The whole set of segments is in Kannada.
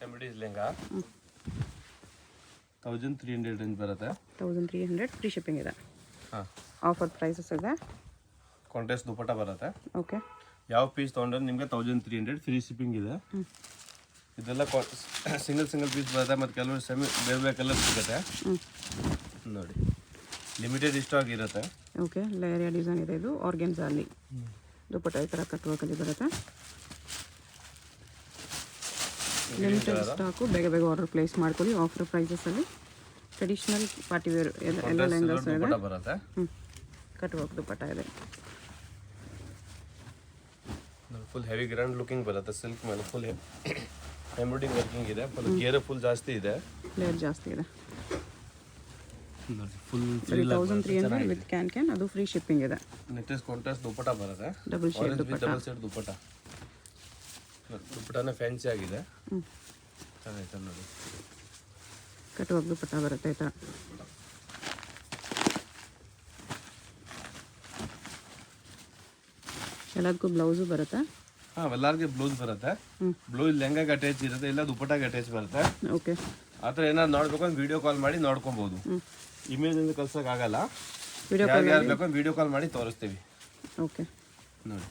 ಸೆಮಿಡೀಸ್ ಲೆಹಂಗಾ 1300 ರೇಂಜ್ ಬರುತ್ತೆ. 1300 ಫ್ರೀ ಶಿಪ್ಪಿಂಗ್ ಇದೆ. ಹಾಂ, ಆಫರ್ ಪ್ರೈಸಸ್ ಇದೆ. ಕಾಂಟ್ರಾಸ್ಟ್ ದುಪಟ್ಟ ಬರುತ್ತೆ. ಓಕೆ, ಯಾವ ಪೀಸ್ ತೊಗೊಂಡ್ರೆ ನಿಮಗೆ 1300 ಫ್ರೀ ಶಿಪ್ಪಿಂಗ್ ಇದೆ. ಇದೆಲ್ಲ ಸಿಂಗಲ್ ಪೀಸ್ ಬರುತ್ತೆ ಮತ್ತು ಕೆಲವರು ಬೇರೆ ಬೇರೆ ಕಲರ್ ಸಿಗುತ್ತೆ ನೋಡಿ. ಲಿಮಿಟೆಡ್ ಸ್ಟಾಕ್ ಇರುತ್ತೆ. ಓಕೆ, ಲೇಯರ್ ಡಿಸೈನ್ ಇದೆ. ಇದು ಆರ್ಗೆನ್ಸಾ ಅಲ್ಲಿ ದುಪಟ್ಟ ಈ ಥರ ಕಟ್ಟುವಾಗಲ್ಲಿ ಬರುತ್ತೆ. ಲಿಮಿಟೆಡ್ ಸ್ಟಾಕು, ಬೇಗ ಬೇಗ ಆರ್ಡರ್ ಪ್ಲೇಸ್ ಮಾಡ್ಕೊಳ್ಳಿ. ಆಫರ್ ಪ್ರೈಸಸಲ್ಲಿ ಟ್ರೆಡಿಷ್ನಲ್ ಪಾರ್ಟಿ ವೇರ್ ಎಲ್ಲ ಲೆಹಂಗಾಸ್ ಇದೆ. ಬರುತ್ತೆ. ಕಟ್ಟುವಾಗ ದುಪಟ್ಟ ಇದೆ. ಫುಲ್ ಹೆವಿ ಗ್ರ್ಯಾಂಡ್ ಲುಕಿಂಗ್ ಬರುತ್ತೆ. ಸಿಲ್ಕ್ ಮೇಲೆ ಫುಲ್ ಎಂಬ್ರಾಯ್ಡಿಂಗ್ ವರ್ಕಿಂಗ್ ಇದೆ. ಫುಲ್ ಗೇರ್ ಫುಲ್ ಜಾಸ್ತಿ ಇದೆ, ಲೇಯರ್ ಜಾಸ್ತಿ ಇದೆ. ಫುಲ್ 1300 ವಿತ್ ಕ್ಯಾನ್ ಅದು ಫ್ರೀ ಶಿಪ್ಪಿಂಗ್ ಇದೆ. ನೆಕ್ಸ್ಟ್ ಕಾಂಟ್ರಾಸ್ಟ್ ದುಪಟ್ಟ ಬರುತ್ತೆ. Double shade dupatta. Double shade dupatta. ದುಪಟ್ಟನ ಫ್ಯಾನ್ಸಿ ಆಗಿದೆ. ಚೆನ್ನಾಗಿದೆ ನೋಡಿ. ಕಟ್ಟುವಾಗ ದುಪಟ್ಟ ಬರುತ್ತೆ ಈ ಥರ. ಎಲ್ಲದಕ್ಕೂ ಬ್ಲೌಸು ಬರುತ್ತೆ. ಹಾಂ, ಎಲ್ಲರಿಗೆ ಬ್ಲೌಸ್ ಬರುತ್ತೆ. ಬ್ಲೌಸ್ ಲೆಹಂಗಾಗೆ ಅಟ್ಯಾಚ್ ಇರುತ್ತೆ, ಇಲ್ಲ ದುಪಟ್ಟಾಗೆ ಅಟ್ಯಾಚ್ ಬರುತ್ತೆ. ಓಕೆ, ಆ ಥರ ಏನಾದ್ರು ನೋಡ್ಬೇಕು ಅಂದ್ರೆ ವಿಡಿಯೋ ಕಾಲ್ ಮಾಡಿ ನೋಡ್ಕೊಬೋದು. ಇಮೇಜಿಂದ ಕಳ್ಸೋಕ್ಕಾಗಲ್ಲ. ವಿಡಿಯೋ ಯಾರು ಬೇಕು ಅಂದ್ರೆ ವಿಡಿಯೋ ಕಾಲ್ ಮಾಡಿ ತೋರಿಸ್ತೀವಿ. ಓಕೆ ನೋಡಿ,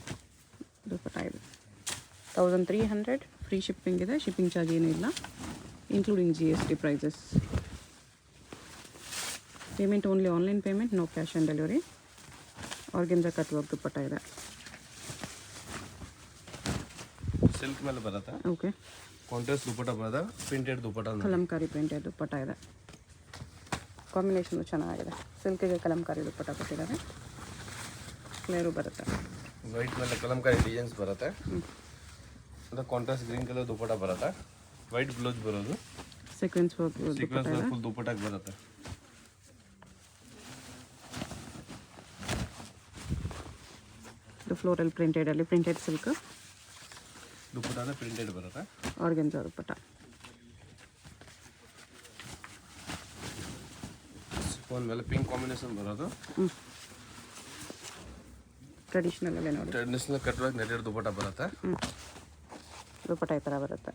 ದುಪಟ್ಟ ಇದೆ. 1300 ಫ್ರೀ ಶಿಪ್ಪಿಂಗ್ ಇದೆ. ಶಿಪ್ಪಿಂಗ್ ಚಾರ್ಜ್ ಏನೂ ಇಲ್ಲ, including GST prices. Payment only online payment, no cash on delivery. Organza ಕಟ್ಟುವಾಗ ದುಪಟ್ಟ ಇದೆ. ಸಿಲ್ಕ್ ಮೇಲೆ ಬರುತ್ತೆ. ಓಕೆ, ಕಾಂಟ್ರಾಸ್ಟ್ ದುಪಟ್ಟ ಬರುತ್ತೆ. ಪ್ರಿಂಟೆಡ್ ದುಪಟ್ಟ, ಕಲಂಕಾರಿ ಪ್ರಿಂಟೆಡ್ ದುಪಟ್ಟ ಇದೆ. ಕಾಂಬಿನೇಷನ್ ಚೆನ್ನಾಗಿದೆ. ಸಿಲ್ಕಿಗೆ ಕಲಂಕಾರಿ ದುಪಟ್ಟ ಕೊಟ್ಟಿದ್ದಾರೆ. ಫ್ಲೇರು ಬರುತ್ತೆ. ವೈಟ್ ಮೇಲೆ ಕಲಂಕಾರಿ ಡಿಸೈನ್ಸ್ ಬರುತ್ತೆ. ಅದು ಕಾಂಟ್ರಾಸ್ಟ್ ಗ್ರೀನ್ ಕಲರ್ ದುಪಟ್ಟ ಬರುತ್ತೆ. ವೈಟ್ ಬ್ಲೌಸ್ ಬರೋದು. ಸೀಕ್ವೆನ್ಸ್ ವರ್ಕ್ ಫುಲ್ ದುಪಟ್ಟಾಗಿ ಬರುತ್ತೆ. ಇದು ಫ್ಲೋರಲ್ ಪ್ರಿಂಟೆಡ್ ಅಲ್ಲಿ ಪ್ರಿಂಟೆಡ್ ಸಿಲ್ಕ್ ದುಪಟ್ಟ ಪ್ರಿಂಟೆಡ್ ಬರುತ್ತೆ. ಆರ್ಗೆನ್ಸಾ ದುಪಟ್ಟ. ಫೋನ್ ಮೇಲೆ ಪಿಂಕ್ ಕಾಂಬಿನೇಷನ್ ಬರೋದು. ಟ್ರೆಡಿಷನಲ್ ಅಲ್ಲೇ ನೋಡಿ. ಟ್ರೆಡಿಷನಲ್ ಕಟ್ಟುವಾಗ ನೆಟೆಡ್ ದುಪಟ್ಟ ಬರುತ್ತೆ. ದುಪಟ್ಟ ಈ ಥರ ಬರುತ್ತೆ.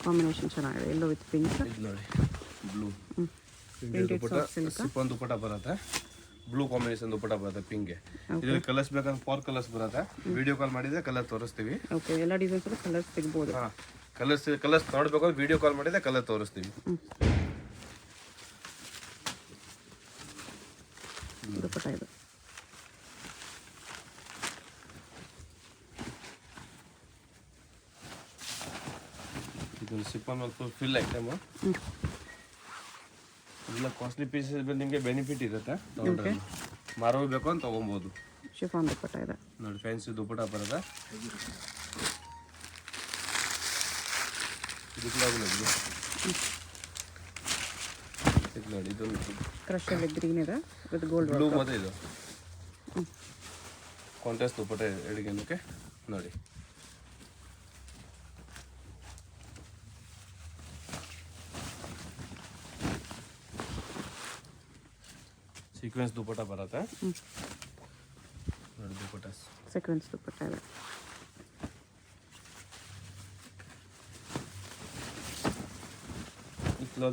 ಕಾಂಬಿನೇಷನ್ ಚೆನ್ನಾಗಿದೆ. ಎಲ್ಲೋ ವಿತ್ ಪಿಂಕ್. ಇದು ನೋಡಿ, ಬ್ಲೂ ದುಪಟ್ಟ. ಸಿಫಾನ್ ದುಪಟ್ಟ ಬರುತ್ತೆ. ಬ್ಲೂ ಕಾಂಬಿನೇಷನ್ ದುಪಟ್ಟ ಬರುತ್ತೆ ಪಿಂಕ್ಗೆ. ಇದ್ರಲ್ಲಿ ಕಲರ್ಸ್ ಬೇಕಂದ್ರೆ 4 ಕಲರ್ಸ್ ಬರುತ್ತೆ. ವಿಡಿಯೋ ಕಾಲ್ ಮಾಡಿದ್ರೆ ಕಲರ್ ತೋರಿಸ್ತೀವಿ. ಓಕೆ, ಎಲ್ಲ ಡಿಸೈನ್ಸ್ ಕಲರ್ಸ್ ಸಿಗ್ಬೋದು. ಹಾಂ, ಕಲರ್ಸ್ ನೋಡ್ಬೇಕು ಅಂದ್ರೆ ವಿಡಿಯೋ ಕಾಲ್ ಮಾಡಿದ್ರೆ ಕಲರ್ ತೋರಿಸ್ತೀವಿ. ದುಪಟ್ಟ ಇದು. ಇದೊಂದು ಸಿಫಾನ್ ಮೇಲೆ ಫಿಲ್ ಐಟಮ್. ಇಲ್ಲ ಕಾಸ್ಟ್ಲಿ ಪೀಸಸ್ ನಿಮಗೆ ಬೆನಿಫಿಟ್ ಇರುತ್ತೆ. ಮಾರೋಬೇಕು ಅಂತ ತೊಗೊಬೋದು. ಶಿಫಾನ್ ದುಪಟ್ಟ ಇದೆ ನೋಡಿ. ಫ್ಯಾನ್ಸಿ ದುಪಟ್ಟ ಬರುತ್ತೆ. ಇದು ನೋಡಿ, ಇದೊಂದು ಕ್ರಶಲ್ಲಿ ಗ್ರೀನ್ ಇದೆ ವಿತ್ ಗೋಲ್ಡ್ ಬ್ಲೂ ಮತ್ತು ಇದು ಕಾಂಟ್ರಾಸ್ಟ್ ದುಪಟ್ಟ ಎಡಗೇನಕ್ಕೆ ನೋಡಿ. ಸೀಕ್ವೆನ್ಸ್ ದುಪಟ್ಟ ಬರುತ್ತೆ ನೋಡಿ. ದುಪಟ್ಟ ಸೀಕ್ವೆನ್ಸ್ ದುಪಟ್ಟ ಇದೆ.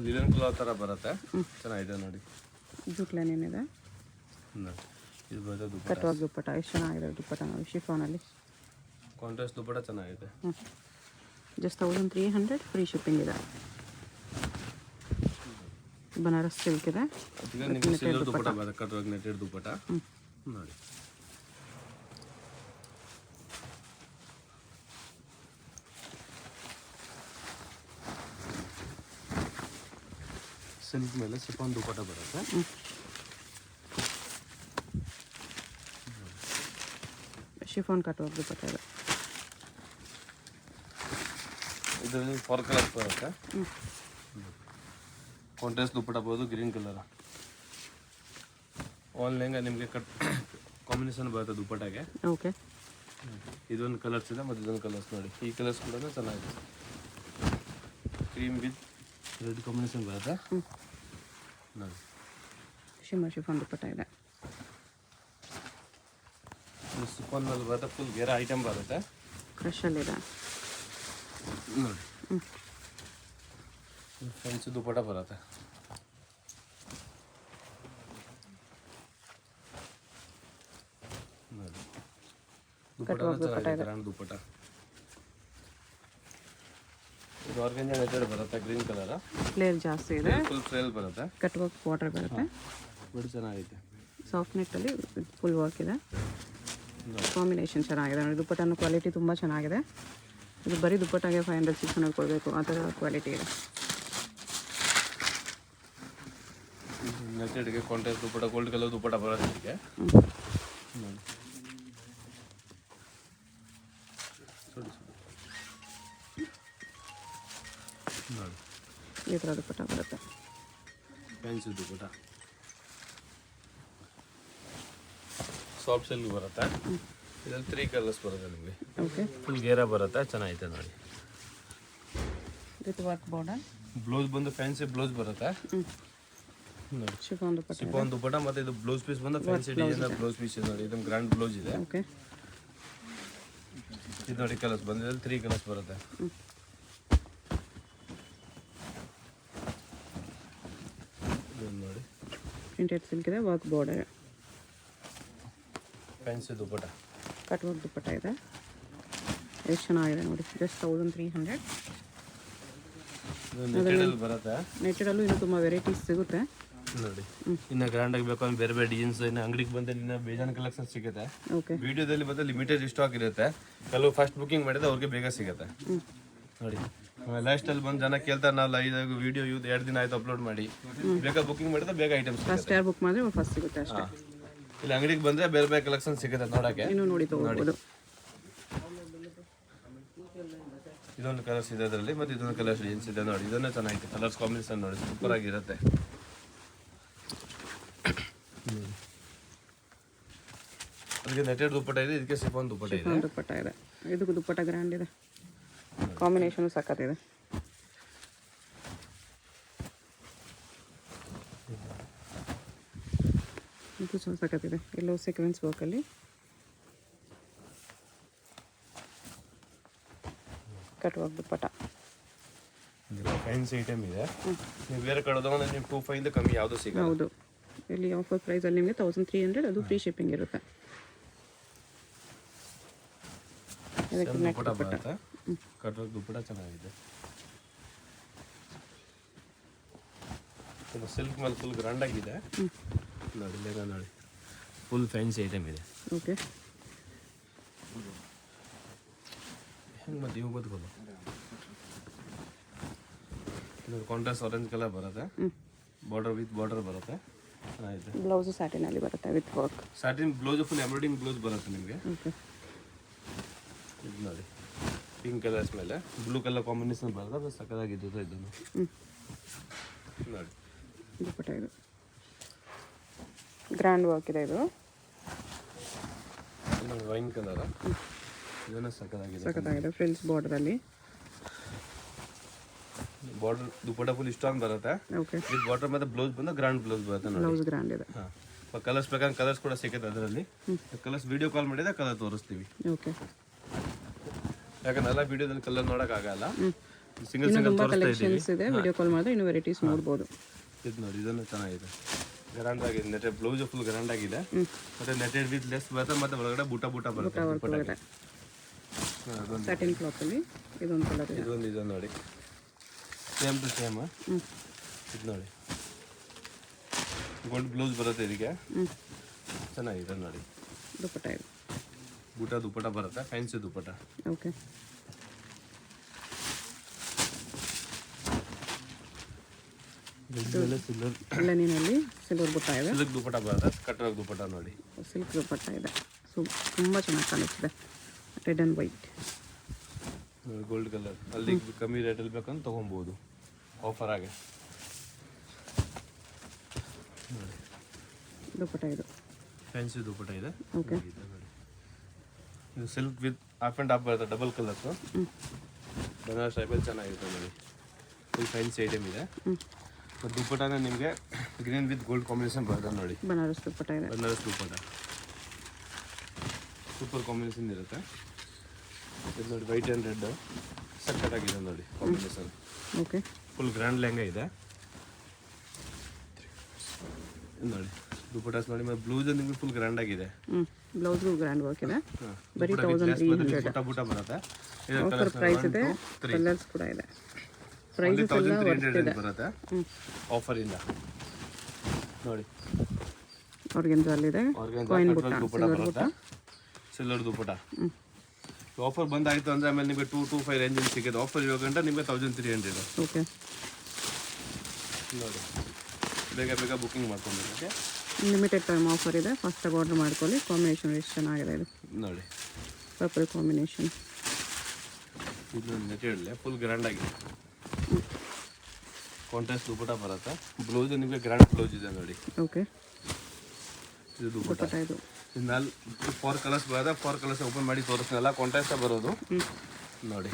ಲಿನನ್ ಕ್ಲಾತ್ ಥರ ಬರುತ್ತೆ. ಚೆನ್ನಾಗಿದೆ ನೋಡಿ. ಜೂಟ್ ಲೈನ್ ಇದೆ. ಇದು ಬರುತ್ತೆ ದುಪಟ್ಟ. ಕಟ್ಟುವಾಗ ದುಪಟ್ಟ ಎಷ್ಟು ಚೆನ್ನಾಗಿದೆ. ದುಪಟ್ಟ ನೋಡಿ ಶಿಫಾನಲ್ಲಿ. ಕಾಂಟ್ರಾಸ್ಟ್ ದುಪಟ್ಟ ಚೆನ್ನಾಗಿದೆ. ಜಸ್ಟ್ 1300 ಫ್ರೀ ಶಿಪ್ಪಿಂಗ್ ಇದೆ. ಬನಾರಸ್ ಸಿಲ್ಕ್ ಇದೆ. ನಿಮಗೆ ಸಿಲ್ವರ್ ದುಪಟ್ಟ ಬರುತ್ತೆ. ಕಟ್ಟುವಾಗ ನೆಟೆಡ್ ದುಪಟ್ಟ ನೋಡಿ. ಸಿಲ್ಕ್ ಮೇಲೆ ಸಿಫಾನ್ ದುಪಟ್ಟ ಬರುತ್ತೆ. ಶಿಫಾನ್ ಕಟ್ಟುವಾಗ ದುಪಟ್ಟ ಇದೆ. ಇದರಲ್ಲಿ 4 ಕಲರ್ಸ್ ಬರುತ್ತೆ. ಕಾಂಟ್ರಾಸ್ಟ್ ದುಪಟ್ಟ ಬೋದು ಗ್ರೀನ್ ಕಲರ್. ಆನ್ಲೈನ್ ನಿಮಗೆ ಕಾಂಬಿನೇಷನ್ ಬರುತ್ತೆ ದುಪಟ್ಟಾಗೆ. ಓಕೆ, ಇದೊಂದು ಕಲರ್ಸ್ ಇದೆ ಮತ್ತು ಇದೊಂದು ಕಲರ್ಸ್ ನೋಡಿ. ಈ ಕಲರ್ಸ್ ಕೂಡ ಚೆನ್ನಾಗಿದೆ. ಕ್ರೀಮ್ ವಿತ್ ರೆಡ್ ಕಾಂಬಿನೇಷನ್ ಬರುತ್ತೆ ನೋಡಿ. ಶಿಮ್ಮರ್ ಶಿಫಾನ್ ದುಪಟ್ಟ ಇದೆ. ಸಿಫಾನ್ ಮೇಲೆ ಬರುತ್ತೆ. ಫುಲ್ ಗೆರ ಐಟಮ್ ಬರುತ್ತೆ. ಕ್ರಶಲ್ಲಿದೆ. ನೋಡಿ ಫ್ಯಾನ್ಸಿ ದುಪ್ಪಟ ಬರುತ್ತೆ. ನೋಡಿ ದುಪ್ಪಟ ಗ್ರ್ಯಾಂಡ್ ದುಪ್ಪಟ. ಇದು ಆರ್ಗಂಜಾ ನೆಟೆಡ್ ಬರುತ್ತೆ, ಗ್ರೀನ್ ಕಲರ್, ಫ್ಲೇರ್ ಜಾಸ್ತಿ ಇದೆ, ಫುಲ್ ಫ್ಲೇಲ್ ಬರುತ್ತೆ, ಕಟ್ ವರ್ಕ್ ಬಾರ್ಡರ್ ಬರುತ್ತೆ, ಬಟ್ ಚೆನ್ನಾಗೈತೆ. ಸಾಫ್ಟ್ ನೆಟ್ಟಲ್ಲಿ ಫುಲ್ ವರ್ಕ್ ಇದೆ, ಕಾಂಬಿನೇಷನ್ ಚೆನ್ನಾಗಿದೆ ನೋಡಿ. ದುಪ್ಪಟ್ಟನ ಕ್ವಾಲಿಟಿ ತುಂಬ ಚೆನ್ನಾಗಿದೆ. ಇದು ಬರೀ ದುಪ್ಪಟ್ಟಾಗೆ 500-600 ಕೊಡಬೇಕು, ಆ ಥರ ಕ್ವಾಲಿಟಿ ಇದೆ. ನೆಟೆಡ್ಗೆ contrast dupatta, gold colour dupatta ಬರುತ್ತೆ ಇದಕ್ಕೆ. ನೋಡಿ ನೋಡಿ ಈ ಥರ ದುಪ್ಪಟ ಬರುತ್ತೆ, ಫ್ಯಾನ್ಸಿ ದುಪ್ಪಟ, ಸಾಫ್ಟ್ ಸಿಲ್ಕ್ ಬರುತ್ತೆ. ಇದರಲ್ಲಿ 3 ಕಲರ್ಸ್ ಬರುತ್ತೆ ನಿಮಗೆ. ಓಕೆ, ಫುಲ್ ಗೇರ ಬರುತ್ತೆ, ಚೆನ್ನಾಗೈತೆ ನೋಡಿ. ವಿತ್ ವರ್ಕ್ ಬಾರ್ಡರ್, ಬ್ಲೌಸ್ ಬಂದು ಫ್ಯಾನ್ಸಿ ಬ್ಲೌಸ್ ಬರುತ್ತೆ ನೋಡಿ. ಶಿಫಾನ್ ದುಪ್ಪಟ, ಶಿಫಾನ್ ದುಪ್ಪಟ, ಮತ್ತೆ ಇದು ಬ್ಲೌಸ್ ಪೀಸ್ ಬಂದು ಫ್ಯಾನ್ಸಿ ಡಿಸೈನರ್ ಬ್ಲೌಸ್ ಪೀಸ್ ನೋಡಿ. ಇದೊಂದು ಗ್ರ್ಯಾಂಡ್ ಬ್ಲೌಸ್ ಇದೆ. ಓಕೆ, ಇದು ನೋಡಿ ಕಲರ್ಸ್ ಬಂದು, ಇದರಲ್ಲಿ 3 ಕಲರ್ಸ್ ಬರುತ್ತೆ. ನೋಡಿ ಪ್ರಿಂಟೆಡ್ ಸಿಲ್ಕ್ ಇದೆ, work border, fancy dupatta, cut work dupatta ಇದೆ. ಎಷ್ಟು ಚೆನ್ನಾಗಿದೆ ನೋಡಿ, ಜಸ್ಟ್ 1300. ನೆಟೆಡಲ್ಲಿ ಬರುತ್ತೆ. ನೆಟೆಡಲ್ಲೂ ಇನ್ನೂ ತುಂಬ ವೆರೈಟೀಸ್ ಸಿಗುತ್ತೆ ನೋಡಿ. ಇನ್ನು ಗ್ರ್ಯಾಂಡ್ ಆಗಿ ಬೇಕು ಅಂದ್ರೆ ಬೇರೆ ಬೇರೆ ಡಿಸೈನ್ಸ್ ಇನ್ನು ಅಂಗಡಿಗೆ ಬಂದ್ರೆ ಇನ್ನು ಬೇಜಾನ್ ಕಲೆಕ್ಷನ್ ಸಿಗುತ್ತೆ. ಓಕೆ, ವಿಡಿಯೋದಲ್ಲಿ ಬಂದು ಲಿಮಿಟೆಡ್ ಸ್ಟಾಕ್ ಇರುತ್ತೆ. ಕೆಲವು ಫಸ್ಟ್ ಬುಕಿಂಗ್ ಮಾಡಿದ್ರೆ ಅವ್ರಿಗೆ ಬೇಗ ಸಿಗುತ್ತೆ ನೋಡಿ. ಲಾಸ್ಟಲ್ಲಿ ಬಂದು ಜನ ಕೇಳ್ತಾರೆ, ನಾವು ಐದು ವಿಡಿಯೋ 2 ದಿನ ಆಯ್ತು ಅಪ್ಲೋಡ್ ಮಾಡಿ, ಬೇಗ ಬುಕಿಂಗ್ ಮಾಡಿದ್ರೆ ಬೇಗ ಐಟಮ್ಸ್ ಫಸ್ಟ್ ಯಾರು ಬುಕ್ ಮಾಡಿದ್ರೆ ಫಸ್ಟ್ ಸಿಗುತ್ತೆ ಅಷ್ಟೇ. ಇಲ್ಲಿ ಅಂಗಡಿಗೆ ಬಂದ್ರೆ ಬೇರೆ ಬೇರೆ ಕಲೆಕ್ಷನ್ ಸಿಗುತ್ತೆ ನೋಡಕ್ಕೆ. ಇನ್ನೂ ನೋಡಿ ತಗೋಬೋದು. ಇದೊಂದು ಕಲರ್ಸ್ ಇದೆ ಅದರಲ್ಲಿ, ಮತ್ತೆ ಇದೊಂದು ಕಲರ್ಸ್ ಜೀನ್ಸ್ ಇದೆ ನೋಡಿ. ಇದನ್ನೇ ಚೆನ್ನಾಗಿದೆ, ಕಲರ್ಸ್ ಕಾಂಬಿನೇಷನ್ ನೋಡಿ, ಸೂಪರ್ ಆಗಿರುತ್ತೆ. ಅದಕ್ಕೆ ನೆಟೆಡ್ ದುಪ್ಪಟ ಇದೆ, ಇದಕ್ಕೆ ಶಿಫಾನ್ ದುಪ್ಪಟ ಇದೆ. ದುಪ್ಪಟ ಇದೆ, ಇದಕ್ಕೂ ದುಪ್ಪಟ ಗ್ರ್ಯಾಂಡ್ ಇದೆ, ಕಾಂಬಿನೇಷನ್ ಸಖತ್ತಿದೆ. ಇದು ಸಖತ್ತಿದೆ, ಎಲ್ಲೋ ಸೀಕ್ವೆನ್ಸ್ ವರ್ಕಲ್ಲಿ. Cut work dupatta, fancy item ಇದೆ. ನೀವು ಬೇರೆ ಕಡೆ ಹೋದಾಗ ನೀವು 2500 ಕಮ್ಮಿ ಯಾವುದು ಸಿಗಲ್ಲ. ಹೌದು, ಇಲ್ಲಿ ಆಫರ್ ಪ್ರೈಸಲ್ಲಿ ನಿಮಗೆ 1300, ಅದು ಫ್ರೀ ಶಿಪ್ಪಿಂಗ್ ಇರುತ್ತೆ. ದುಪ್ಪಟ ಬರುತ್ತೆ, ಕಟ್ ವರ್ಕ್ ದುಪ್ಪಟ ಚೆನ್ನಾಗಿದೆ. ಸಿಲ್ಕ್ ಮೇಲೆ ಫುಲ್ ಗ್ರ್ಯಾಂಡ್ ಆಗಿದೆ ನೋಡಿ. ಲೆಗ ನೋಡಿ, ಫುಲ್ ಫ್ಯಾನ್ಸಿ ಐಟಮ್ ಇದೆ. ಓಕೆ, ಹೆಂಗೆ ಮತ್ತೆ ಇವು ಬದುಕೋದು. ಇದು ಕಾಂಟ್ರಾಸ್ಟ್ ಆರೆಂಜ್ ಕಲರ್ ಬರುತ್ತೆ, ಬಾರ್ಡರ್ ವಿತ್ ಬಾರ್ಡರ್ ಬರುತ್ತೆ, ಚೆನ್ನಾಗಿದೆ. ಬ್ಲೌಸು ಸ್ಯಾಟಿನಲ್ಲಿ ಬರುತ್ತೆ with work. Satin blouse full embroidering blouse ಬರುತ್ತೆ ನಿಮಗೆ. ಓಕೆ, ಇದು ನೋಡಿ ಪಿಂಕ್ ಕಲರ್ಸ್ ಮೇಲೆ ಬ್ಲೂ ಕಲರ್ ಕಾಂಬಿನೇಷನ್ ಬರುತ್ತೆ, ಅದು ಸಕ್ಕದಾಗಿದ್ದು ಇದನ್ನು ನೋಡಿ. ದುಪ್ಪಟ ಇದು ಗ್ರ್ಯಾಂಡ್ ವರ್ಕ್ ಇದೆ. ಇದು ವೈನ್ ಕಲರ್, ಇದನ್ನು ಸಖತ್ತಾಗಿದೆ. ಫ್ರಿಲ್ಸ್ ಬಾರ್ಡರಲ್ಲಿ ಬಾರ್ಡರ್ ದುಪ್ಪಟ ಫುಲ್ ಸ್ಟ್ರಾಂಗ್ ಬರುತ್ತೆ. ಓಕೆ, ವಿತ್ ಬಾರ್ಡರ್ ಮತ್ತೆ ಬ್ಲೌಸ್ ಬಂದು ಗ್ರ್ಯಾಂಡ್ ಬ್ಲೌಸ್ ಬರುತ್ತೆ ನೋಡಿ. ಬ್ಲೌಸ್ ಗ್ರ್ಯಾಂಡ್ ಇದೆ. ಹಾಂ, ಕಲರ್ಸ್ ಬೇಕಾದ್ರೆ ಕಲರ್ಸ್ ಕೂಡ ಸಿಗುತ್ತೆ ಅದರಲ್ಲಿ. ಕಲರ್ಸ್ ವಿಡಿಯೋ ಕಾಲ್ ಮಾಡಿದ್ರೆ ಕಲರ್ ತೋರಿಸ್ತೀವಿ. ಓಕೆ, ಯಾಕಂದ್ರೆ ಎಲ್ಲ ವಿಡಿಯೋದಲ್ಲಿ ಕಲರ್ ನೋಡೋಕ್ಕಾಗಲ್ಲ. ಸಿಂಗಲ್ ಇನ್ನೂ ಸಿಂಗಲ್ ತುಂಬ ತೋರಿಸ್ತಾ ಇದ್ದೀವಿ. ಕಲೆಕ್ಷನ್ಸ್ ಇದೆ, ವಿಡಿಯೋ ಕಾಲ್ ಮಾಡಿದ್ರೆ ಇನ್ನೂ ವೆರೈಟೀಸ್ ನೋಡ್ಬೋದು. ಇದು ನೋಡಿ, ಇದನ್ನು ಚೆನ್ನಾಗಿದೆ, ಗ್ರ್ಯಾಂಡ್ ಆಗಿದೆ. ನೆಟೆಡ್ ಬ್ಲೌಸ್ ಫುಲ್ ಗ್ರ್ಯಾಂಡ್ ಆಗಿದೆ, ಮತ್ತೆ ನೆಟೆಡ್ ವಿತ್ ಲೆಸ್ ಬರುತ್ತೆ, ಮತ್ತೆ ಒಳಗಡೆ ಬೂಟ ಬರುತ್ತೆ. ಬರುತ್ತೆ ಸ್ಯಾಟಿನ್ ಕ್ಲಾತಲ್ಲಿ. ಇದೊಂದು ಕಲರ್ ಇದೆ, ಇದೊಂದು ನೋಡಿ, ಸೇಮ್ ಟು ಸೇಮ್. ಇದು ನೋಡಿ, ಗೋಲ್ಡ್ ಬ್ಲೌಸ್ ಬರುತ್ತೆ ಇದಕ್ಕೆ, ಚೆನ್ನಾಗಿದೆ ನೋಡಿ. ದುಪ್ಪಟ ಇದೆ, ಬೂಟ ದುಪ್ಪಟ ಬರುತ್ತೆ, ಫ್ಯಾನ್ಸಿ ದುಪ್ಪಟ. ಓಕೆ, ಲೆನಿನಲ್ಲಿ ಸಿಲ್ವರ್ ಬುಟ್ಟ ಇದೆ. ಸಿಲ್ಕ್ ದುಪ್ಪಟ ಬರುತ್ತೆ, ಕಟ್ ವರ್ಕ್ ದುಪ್ಪಟ ನೋಡಿ. ಸಿಲ್ಕ್ ದುಪ್ಪಟ್ಟ ಇದೆ, ತುಂಬ ಚೆನ್ನಾಗಿ ಕಾಣಿಸ್ತಿದೆ. Red and white, gold colour. ಅಲ್ಲಿ ಕಮ್ಮಿ ರೇಟಲ್ಲಿ ಬೇಕಂತ ತೊಗೊಬೋದು ಆಫರ್ ಆಗಿ ನೋಡಿ. ದುಪ್ಪಟ ಇದು ಫ್ಯಾನ್ಸಿ ದುಪ್ಪಟ ಇದೆ. ಓಕೆ, ಇದು silk with half and half ಬರುತ್ತೆ, ಡಬಲ್ ಕಲರ್ಸು. ಬನಾರಸ್ ಟೈಪಲ್ಲಿ ಚೆನ್ನಾಗಿರುತ್ತೆ ನೋಡಿ, ಫುಲ್ ಫ್ಯಾನ್ಸಿ ಐಟಮ್ ಇದೆ. ಮತ್ತು ದುಪ್ಪಟನ ನಿಮಗೆ ಗ್ರೀನ್ ವಿತ್ ಗೋಲ್ಡ್ ಕಾಂಬಿನೇಷನ್ ಬರುತ್ತೆ ನೋಡಿ. ಬನಾರಸ್ ದುಪ್ಪಟ ಇದೆ, ಬನಾರಸ್ ದುಪ್ಪಟ ಸೂಪರ್ ಕಾಂಬಿನೇಷನ್ ಇರುತ್ತೆ. ಇದು ನೋಡಿ, ವೈಟ್ ಆ್ಯಂಡ್ ರೆಡ್ ಸಕ್ಕತ್ತಾಗಿದೆ ನೋಡಿ combination. Okay full grand lehenga ಇದೆ ನೋಡಿ. ದುಪಟ್ಟಾಸ್ ನೋಡಿ, ಮತ್ತೆ ಬ್ಲೌಸ್ ನಿಮಗೆ ಫುಲ್ ಗ್ರ್ಯಾಂಡ್ ಆಗಿದೆ. ಬ್ಲೌಸ್ಗೂ ಗ್ರ್ಯಾಂಡ್ ವರ್ಕ್ ಇದೆ. ಬರೀ 1300 ಬುಟ್ಟ ಬುಟ್ಟ ಬರುತ್ತೆ. ಆಫರ್ ಪ್ರೈಸ್ ಇದೆ. ಕಲರ್ಸ್ ಕೂಡ ಇದೆ. ಪ್ರೈಸಸ್ ಎಲ್ಲ ವರ್ತ್ ಇದೆ. ಬರುತ್ತೆ ಆಫರ್ ಇಲ್ಲ ನೋಡಿ. ಆರ್ಗೆನ್ಜಾ ಅಲ್ಲಿದೆ. ಕಾಯಿನ್ ಬುಟ್ಟ, ಸಿಲ್ವರ್ ಬುಟ್ಟ, ಸಿಲ್ವರ್ ದುಪಟ್ಟ. ಆಫರ್ ಬಂದಾಯಿತು ಅಂದರೆ ಆಮೇಲೆ ನಿಮಗೆ 225 ರೇಂಜಲ್ಲಿ ಸಿಗುತ್ತೆ. ಆಫರ್ ಇರೋ ಗಂಟೆ ನಿಮಗೆ 1300. ಓಕೆ ನೋಡಿ, ಬೇಗ ಬೇಗ ಬುಕ್ಕಿಂಗ್ ಮಾಡ್ಕೊಬೇಕು. ಲಿಮಿಟೆಡ್ ಟೈಮ್ ಆಫರ್ ಇದೆ. ಫಾಸ್ಟಾಗಿ ಆರ್ಡರ್ ಮಾಡ್ಕೊಳ್ಳಿ. ಕಾಂಬಿನೇಷನ್ ಎಷ್ಟು ಚೆನ್ನಾಗಿದೆ ಇದು ನೋಡಿ. Purple combination. ಇದು ನೆಟೆಡ್ಲೆ ಫುಲ್ ಗ್ರ್ಯಾಂಡ್ ಆಗಿದೆ. ಕಾಂಟ್ರಾಸ್ಟ್ ದುಪಟ್ಟ ಬರುತ್ತೆ. ಬ್ಲೌಸ್ ನಿಮಗೆ ಗ್ರ್ಯಾಂಡ್ ಬ್ಲೌಸ್ ಇದೆ ನೋಡಿ. ಓಕೆ ಇದು ದುಪಟ್ಟ. ಇದು ಇನ್ಮೇಲೆ 4 ಕಲರ್ಸ್ ಬರುತ್ತೆ. 4 ಕಲರ್ಸ್ ಓಪನ್ ಮಾಡಿ ತೋರಿಸ್ತೀನಲ್ಲ, ಕಾಂಟ್ರಾಸ್ಟ ಬರೋದು ನೋಡಿ.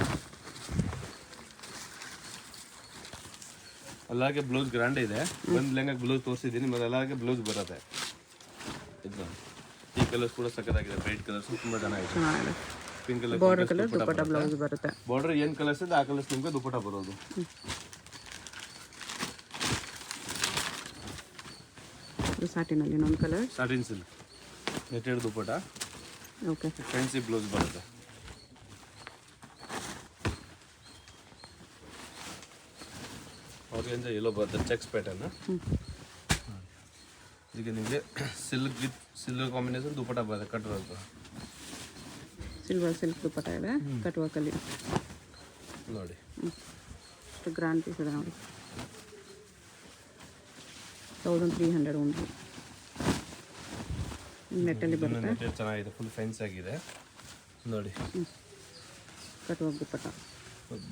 ಎಲ್ಲರಿಗೆ ಬ್ಲೌಸ್ ಗ್ರ್ಯಾಂಡ್ ಇದೆ. ಒಂದು ಲೆಂಗಾಗ ಬ್ಲೌಸ್ ತೋರಿಸಿದ್ದೀನಿ, ಮತ್ತೆ ಎಲ್ಲರಿಗೆ ಬ್ಲೌಸ್ ಬರುತ್ತೆ. ಇದು ಈ ಕಲರ್ಸ್ ಕೂಡ ಸಕ್ಕತ್ತಾಗಿದೆ. ಬ್ರೈಟ್ ಕಲರ್ಸ್ ತುಂಬ ಚೆನ್ನಾಗಿದೆ. Pink colour border colour dupatta blouse ಬರುತ್ತೆ. ಬಾರ್ಡರ್ ಏನು ಕಲರ್ಸ್ ಇದೆ ಆ ಕಲರ್ಸ್ ನಿಮಗೆ ದುಪಟ್ಟ ಬರೋದು. ಇದು ಸ್ಯಾಟಿನಲ್ಲಿ ಇನ್ನೊಂದು colour. Satin silk netted dupatta. Okay fancy blouse ಬರುತ್ತೆ. ಆರ್ಗೆಂಜಾ ಎಲ್ಲೋ ಬರುತ್ತೆ. Checks pattern. ಈಗ ನಿಮಗೆ silk with silver combination dupatta ಬರುತ್ತೆ. Cut work silver silk dupatta ಇದೆ. ಕಟ್ ವರ್ಕಲ್ಲಿ ನೋಡಿ. ಎಷ್ಟು ಗ್ರ್ಯಾಂಡ್ ಪೀಸ್ ಇದೆ ನೋಡಿ. 1300 ಓನ್ಲಿ. ನೆಟ್ಟಲ್ಲಿ ಬರುತ್ತೆ. ನೆಟ್ಟೆಡ್ ಚೆನ್ನಾಗಿದೆ. ಫುಲ್ ಫ್ಯಾನ್ಸಿ ಆಗಿದೆ ನೋಡಿ. Cut work dupatta.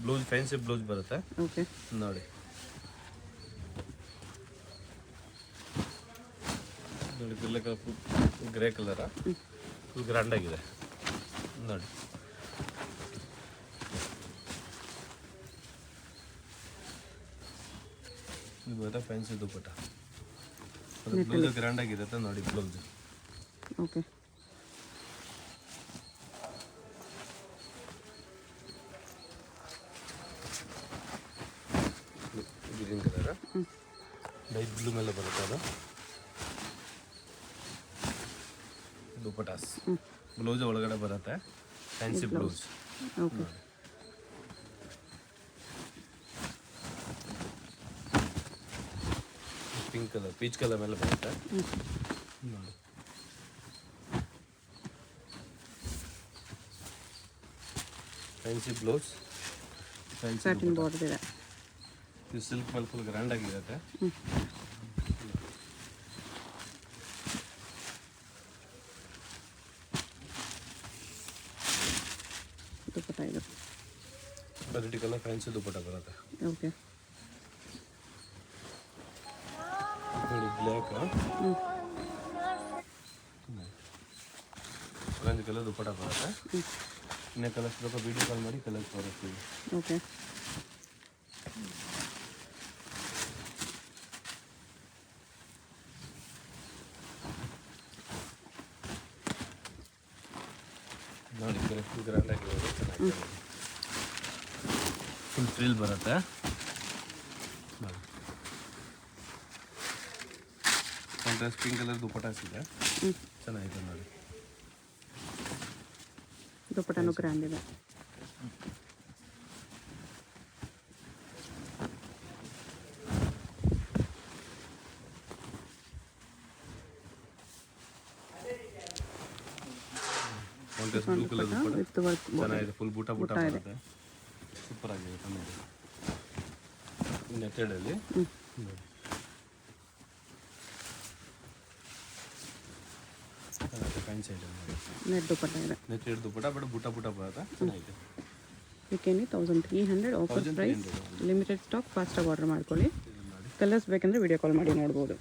Blouse fancy blouse ಬರುತ್ತೆ ಓಕೆ ನೋಡಿ. ನೋಡಿ ಬಿಲ್ಲ ಕಲರ್ ಫುಲ್ ಗ್ರೇ ಕಲರ. ಫುಲ್ ಗ್ರ್ಯಾಂಡ್ ಆಗಿದೆ ನೋಡಿ. ಇದು ಬರುತ್ತೆ ಫ್ಯಾನ್ಸಿ ದುಪಟ್ಟ. ಬ್ಲೌಸ್ ಗ್ರ್ಯಾಂಡ್ ಆಗಿರುತ್ತೆ ನೋಡಿ. Blouse okay green colour light blue ಮೇಲೆ ಬರುತ್ತೆ ಅದು ದುಪಟಾಸ್. ಬ್ಲೌಸ್ ಒಳಗಡೆ ಬರುತ್ತೆ fancy blouse. Okay pink colour peach colour ಮೇಲೆ ಬರುತ್ತೆ ನೋಡಿ. Fancy blouse, fancy satin border ಇದೆ. ಇದು ಸಿಲ್ಕ್ ಮೇಲೆ ಫುಲ್ ಗ್ರ್ಯಾಂಡ್ ಆಗಿರುತ್ತೆ. ದುಪಟ್ಟ ಇದು ಕ್ವಾಲಿಟಿ ಕಲರ್ ಫ್ಯಾನ್ಸಿ ದುಪಟ್ಟ ಬರುತ್ತೆ. ಓಕೆ ನೋಡಿ ಬ್ಲ್ಯಾಕ್ ಆರೆಂಜ್ ಕಲರ್ ದುಪಟ್ಟ ಬರುತ್ತೆ. ಇನ್ನೇ ಕಲರ್ಸ್ ಬೇಕು ವಿಡಿಯೋ ಕಾಲ್ ಮಾಡಿ ಕಲರ್ಸ್ ತೋರಿಸ್ತೀವಿ. ಓಕೆ ನೋಡಿ ಫುಲ್ ಗ್ರ್ಯಾಂಡ್ ಆಗಿರೋದು ಚೆನ್ನಾಗಿದೆ. ಫುಲ್ ಫ್ರಿಲ್ ಬರುತ್ತೆ ನೋಡಿ. ಕಾಂಟ್ರಾಸ್ಟ್ ಪಿಂಕ್ ಕಲರ್ ದುಪಟ್ಟಾಸ್ ಇದೆ ಚೆನ್ನಾಗಿದೆ ನೋಡಿ. ದುಪಟ್ಟನು ಗ್ರ್ಯಾಂಡ್ ಇದೆ. Contrast blue colour dupatta with work ಚೆನ್ನಾಗಿದೆ. ಫುಲ್ ಬೂಟ ಬರುತ್ತೆ. ಸೂಪರ್ ಆಗಿದೆ ನೋಡಿ. ನೆಟ್ಟೆಡಲ್ಲಿ ನೋಡಿ ಫ್ಯಾನ್ಸಿ ಐಟಮ್ ನೋಡಿ. ನೆಟ್ ದುಪಟ್ಟ ಇದೆ. ನೆಟ್ಟೆಡ್ ದುಪಟ್ಟ ಬಟ್ ಬೂಟ ಬರುತ್ತೆ ಚೆನ್ನಾಗಿದೆ. ಇದಕ್ಕೇನೆ 1300 ಆಫರ್ ಪ್ರೈಸ್. Limited stock. ಫಾಸ್ಟಾಗಿ ಆರ್ಡರ್ ಮಾಡ್ಕೊಳ್ಳಿ. ಕಲರ್ಸ್ ಬೇಕಂದರೆ ವಿಡಿಯೋ ಕಾಲ್ ಮಾಡಿ ನೋಡ್ಬೋದು.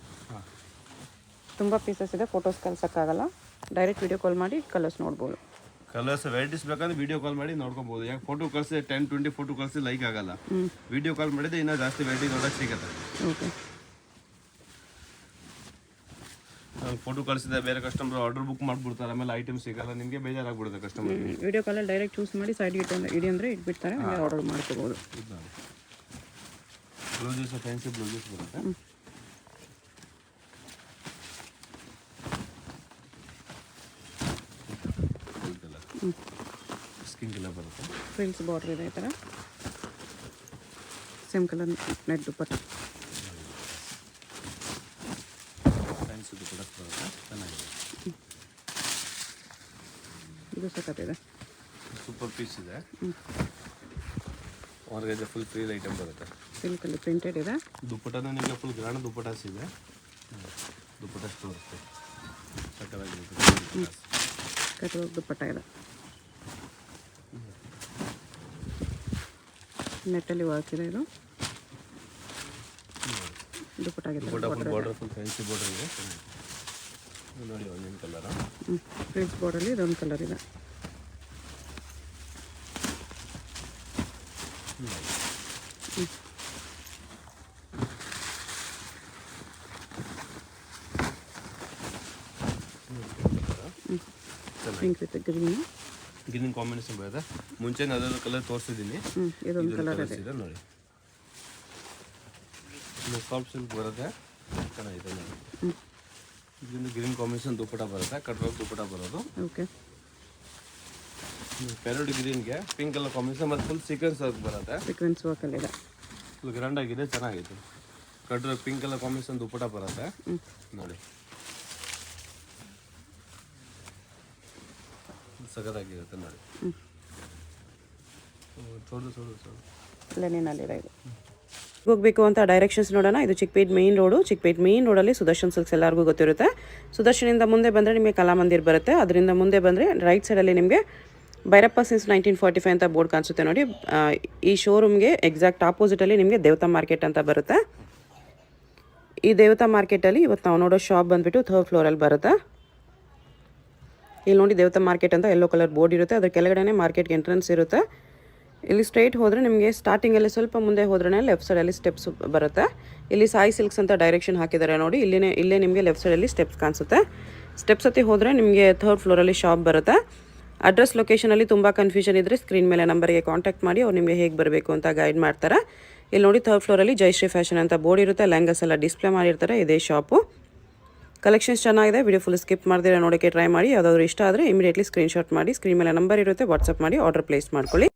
ತುಂಬ ಪೀಸಸ್ ಇದೆ. ಫೋಟೋಸ್ ಕಳ್ಸೋಕ್ಕಾಗಲ್ಲ. ಡೈರೆಕ್ಟ್ ವಿಡಿಯೋ ಕಾಲ್ ಮಾಡಿ ಕಲರ್ಸ್ ನೋಡ್ಬೋದು. ಕಲರ್ಸ್ ವೆರೈಟೀಸ್ ಬೇಕಂದ್ರೆ ವಿಡಿಯೋ ಕಾಲ್ ಮಾಡಿ ನೋಡ್ಕೊಬೋದು. ಯಾಕೆ ಫೋಟೋ ಕಳಿಸಿ 10-20 ಫೋಟೋ ಕಳಿಸಿ ಲೈಕ್ ಆಗಲ್ಲ. ವಿಡಿಯೋ ಕಾಲ್ ಮಾಡಿದ್ರೆ ಇನ್ನೂ ಜಾಸ್ತಿ ವೆರೈಟಿ ನೋಡೋಕೆ ಸಿಗುತ್ತೆ. ಓಕೆ ಫೋಟೋ ಕಳಿಸಿದ ಬೇರೆ ಕಸ್ಟಮರ್ ಆರ್ಡರ್ ಬುಕ್ ಮಾಡಿಬಿಡ್ತಾರೆ, ಆಮೇಲೆ ಐಟಮ್ ಸಿಗಲ್ಲ, ನಿಮಗೆ ಬೇಜಾರಾಗ್ಬಿಡುತ್ತೆ ಕಸ್ಟಮರ್. ವಿಡಿಯೋ ಕಾಲಲ್ಲಿ ಡೈರೆಕ್ಟ್ ಚೂಸ್ ಮಾಡಿ ಸೈಡ್ ಇಡಿ ಅಂದರೆ ಇಟ್ಬಿಡ್ತಾರೆ, ಹಂಗೆ ಆರ್ಡರ್ ಮಾಡ್ಕೋಬೋದು. ಬ್ಲೌಸಸ್ ಫ್ಯಾನ್ಸಿ ಬ್ಲೌಸಸ್ ಬರುತ್ತೆ. ಸ್ಕಿನ್ ಕಲರ್ ಬರುತ್ತೆ, ಫ್ರಿಲ್ಸ್ ಬಾರ್ಡರ್ ಇದೆ ಈ ಥರ, ಸೇಮ್ ಕಲರ್ ನೆಟ್ ದುಪ್ಪಟ್ಟ, ಫ್ಯಾನ್ಸಿ ದುಪ್ಪಟ್ಟ ಬರುತ್ತೆ, ಚೆನ್ನಾಗಿದೆ. ಇದು ಸಖತ್ತಿದೆ, ಸೂಪರ್ ಪೀಸ್ ಇದೆ. ಹೊರಗಡೆ ಫುಲ್ ಫ್ರೀ ಐಟಮ್ ಬರುತ್ತೆ, ಸಿಲ್ಕಲ್ಲಿ ಪ್ರಿಂಟೆಡ್ ಇದೆ. ದುಪ್ಪಟ್ಟನ ನಿಮಗೆ ಫುಲ್ ಗ್ರಾಂಡ್ ದುಪ್ಪಟಾಸ್ ಇದೆ, ದುಪ್ಪಟಸ್ ಬರುತ್ತೆ, ಸಕ್ಕತ್ತಾಗಿರುತ್ತೆ. ಕಟ್ವರ್ಕ್ ದುಪ್ಪಟ್ಟ ಇದೆ, ನೆಟ್ಟಲ್ಲಿ ವರ್ಕ್ ಇದೆ. ಇದು ದುಪ್ಪಟ್ಟ ಆಗಿದೆ, ಬಾರ್ಡರ್ ಫುಲ್ ಫ್ಯಾನ್ಸಿ ಬಾರ್ಡರ್ ಇದೆ. ನೋಡಿ ಒಂದೊಂದು ಕಲರ್, ಫ್ರಿಲ್ಸ್ ಬಾರ್ಡರಲ್ಲಿ ಇದೊಂದು ಕಲರ್ ಇದೆ. ಪಿಂಕ್ ವಿತ್ ಗ್ರೀನ್ ಕಾಂಬಿನೇಷನ್ ಬರುತ್ತೆ. ಮುಂಚೆ ಅದರ ಕಲರ್ ತೋರಿಸಿದ್ದೀನಿ, ಇದೊಂದು ಕಲರ್ ಇದೆ ನೋಡಿ. ಇದು ಸಾಫ್ಟ್ ಸಿಲ್ಕ್ ಬರುತ್ತೆ, ಚೆನ್ನಾಗಿದೆ ನೋಡಿ. ಇದರಿಂದ ಗ್ರೀನ್ ಕಾಂಬಿನೇಷನ್ ದುಪ್ಪಟ ಬರುತ್ತೆ, ಕಟ್ವರ್ಕ್ ದುಪ್ಪಟ ಬರೋದು. ಓಕೆ, ಪ್ಯಾರೋಡಿ ಗ್ರೀನ್ಗೆ ಪಿಂಕ್ ಕಲರ್ ಕಾಂಬಿನೇಷನ್ ಮತ್ತು ಫುಲ್ ಸೀಕ್ವೆನ್ಸ್ ವರ್ಕ್ ಬರುತ್ತೆ, ಸೀಕ್ವೆನ್ಸ್ ವರ್ಕಲ್ಲಿ ಇದೆ. ಫುಲ್ ಗ್ರ್ಯಾಂಡ್ ಆಗಿದೆ, ಚೆನ್ನಾಗಿದೆ. ಕಟ್ವರ್ಕ್ ಪಿಂಕ್ ಕಲರ್ ಕಾಂಬಿನೇಷನ್ ದುಪ್ಪಟ ಬರುತ್ತೆ ನೋಡಿ, ಸಖತ್ತಾಗಿರುತ್ತೆ ನೋಡಿ. ಲೆನಿನಲ್ಲಿದೆ ಇದು. ಹೋಗಬೇಕು ಅಂತ ಡೈರೆಕ್ಷನ್ಸ್ ನೋಡೋಣ. ಇದು Chickpet main road. Chickpet main ರೋಡಲ್ಲಿ ಸುದರ್ಶನ್ ಸಿಲ್ಕ್ಸ್ ಎಲ್ಲರಿಗೂ ಗೊತ್ತಿರುತ್ತೆ. ಸುದರ್ಶನಿಂದ ಮುಂದೆ ಬಂದರೆ ನಿಮಗೆ ಕಲಾಮಂದಿರ್ ಬರುತ್ತೆ. ಅದರಿಂದ ಮುಂದೆ ಬಂದರೆ ರೈಟ್ ಸೈಡಲ್ಲಿ ನಿಮಗೆ ಭೈರಪ್ಪ ಸಿನ್ಸ್ 1945 ಅಂತ ಬೋರ್ಡ್ ಕಾಣಿಸುತ್ತೆ ನೋಡಿ. ಈ ಶೋರೂಮ್ಗೆ ಎಕ್ಸಾಕ್ಟ್ ಆಪೋಸಿಟಲ್ಲಿ ನಿಮಗೆ ದೇವತಾ ಮಾರ್ಕೆಟ್ ಅಂತ ಬರುತ್ತೆ. ಈ ದೇವತಾ ಮಾರ್ಕೆಟಲ್ಲಿ ಇವತ್ತು ನಾವು ನೋಡೋ ಶಾಪ್ ಬಂದುಬಿಟ್ಟು 3rd ಫ್ಲೋರಲ್ಲಿ ಬರುತ್ತೆ. ಇಲ್ಲಿ ನೋಡಿ ದೇವತಾ ಮಾರ್ಕೆಟ್ ಅಂತ ಯೆಲ್ಲೋ ಕಲರ್ ಬೋರ್ಡ್ ಇರುತ್ತೆ, ಅದ್ರ ಕೆಳಗಡೆ ಮಾರ್ಕೆಟ್ಗೆ ಎಂಟ್ರೆನ್ಸ್ ಇರುತ್ತೆ. ಇಲ್ಲಿ ಸ್ಟ್ರೈಟ್ ಹೋದರೆ ನಿಮಗೆ ಸ್ಟಾರ್ಟಿಂಗಲ್ಲಿ ಸ್ವಲ್ಪ ಮುಂದೆ ಹೋದ್ರೆ ಲೆಫ್ಟ್ ಸೈಡಲ್ಲಿ ಸ್ಟೆಪ್ಸ್ ಬರುತ್ತೆ. ಇಲ್ಲಿ ಸಾಯಿ ಸಿಲ್ಕ್ಸ್ ಅಂತ ಡೈರೆಕ್ಷನ್ ಹಾಕಿದ್ದಾರೆ ನೋಡಿ. ಇಲ್ಲೇ ನಿಮಗೆ ಲೆಫ್ಟ್ ಸೈಡಲ್ಲಿ ಸ್ಟೆಪ್ಸ್ ಕಾಣಿಸುತ್ತೆ. ಸ್ಟೆಪ್ಸ್ ಹತ್ತಿ ಹೋದರೆ ನಿಮಗೆ 3rd ಫ್ಲೋರಲ್ಲಿ ಶಾಪ್ ಬರುತ್ತೆ. ಅಡ್ರೆಸ್ ಲೊಕೇಶನಲ್ಲಿ ತುಂಬ ಕನ್ಫ್ಯೂಷನ್ ಇದ್ದರೆ ಸ್ಕ್ರೀನ್ ಮೇಲೆ ನಂಬರ್ಗೆ ಕಾಂಟ್ಯಾಕ್ಟ್ ಮಾಡಿ, ಅವ್ರು ನಿಮಗೆ ಹೇಗೆ ಬರಬೇಕು ಅಂತ ಗೈಡ್ ಮಾಡ್ತಾರೆ. ಇಲ್ಲಿ ನೋಡಿ 3rd ಫ್ಲೋರಲ್ಲಿ ಜಯಶ್ರೀ ಫ್ಯಾಷನ್ ಅಂತ ಬೋರ್ಡ್ ಇರುತ್ತೆ. ಲೆಹಂಗಾಸ್ ಎಲ್ಲ ಡಿಸ್ಪ್ಲೇ ಮಾಡಿರ್ತಾರೆ. ಇದೇ ಶಾಪು. ಕಲೆಕ್ಷನ್ಸ್ ಚೆನ್ನಾಗಿದೆ. ವಿಡಿಯೋ ಫುಲ್ ಸ್ಕಿಪ್ ಮಾಡಿದ್ರೆ ನೋಡೋಕ್ಕೆ ಟ್ರೈ ಮಾಡಿ. ಯಾವುದಾದ್ರೂ ಇಷ್ಟ ಆದರೆ ಇಮಿಡಿಯೇಟ್ಲಿ ಸ್ಕ್ರೀನ್ಶಾಟ್ ಮಾಡಿ, ಸ್ಕ್ರೀನ್ ಮೇಲೆ ನಂಬರ್ ಇರುತ್ತೆ, ವಾಟ್ಸಪ್ ಮಾಡಿ ಆರ್ಡರ್ ಪ್ಲೇಸ್ ಮಾಡ್ಕೊಳ್ಳಿ.